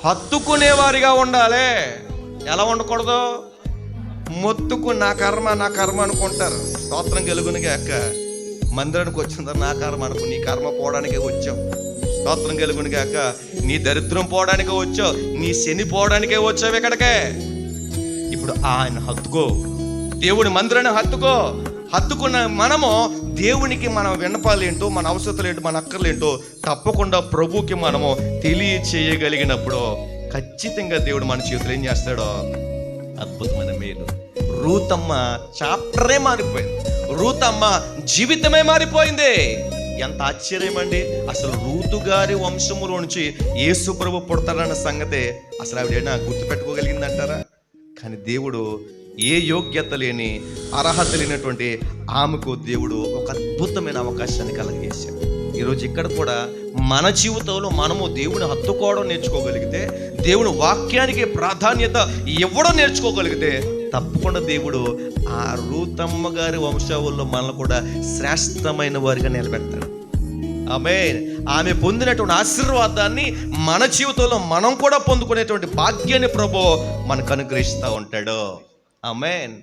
హత్తుకునేవారిగా ఉండాలి. ఎలా ఉండకూడదు? మొత్తుకు నా కర్మ అనుకుంటారు. స్తోత్రం కలుగునిగా అక్క. మందిరానికి వచ్చిందా నా కర్మ అనుకో, నీ కర్మ పోవడానికే వచ్చావు. స్తోత్రం కలుగునిగా అక్క. నీ దరిద్రం పోవడానికే వచ్చావు, నీ శని పోవడానికే వచ్చావు ఇక్కడికే. ఇప్పుడు ఆయన హత్తుకో, దేవుడి మందిరాన్ని హత్తుకున్న మనము దేవునికి మన విన్నపాలేంటో, మన అవసరతలేంటో, మన అక్కర్లేంటో తప్పకుండా ప్రభుకి మనము తెలియచేయగలిగినప్పుడు ఖచ్చితంగా దేవుడు మన చేతులు ఏం చేస్తాడో అద్భుతమైన మేలు. రూతమ్మ చాప్టరే మారిపోయింది, రూతమ్మ జీవితమే మారిపోయింది. ఎంత ఆశ్చర్యం అండి! అసలు రూతు గారి వంశములో నుంచి యేసు ప్రభు పుడతాడన్న సంగతే అసలు ఆవిడైనా గుర్తుపెట్టుకోగలిగిందంటారా? కానీ దేవుడు ఏ యోగ్యత లేని, అర్హత లేనటువంటి ఆమెకు దేవుడు ఒక అద్భుతమైన అవకాశాన్ని కలగజేశాడు. ఈరోజు ఇక్కడ కూడా మన జీవితంలో మనము దేవుని హత్తుకోవడం నేర్చుకోగలిగితే, దేవుని వాక్యానికి ప్రాధాన్యత ఇవ్వడం నేర్చుకోగలిగితే తప్పకుండా దేవుడు ఆ రూతమ్మ గారి వంశావళిలో మనల్ని కూడా శ్రేష్టమైన వారిగా నిలబెడతాడు. ఆమె పొందినటువంటి ఆశీర్వాదాన్ని మన జీవితంలో మనం కూడా పొందుకునేటువంటి భాగ్యాన్ని ప్రభువు మనకు అనుగ్రహిస్తూ ఉంటాడు. ఆమేన్.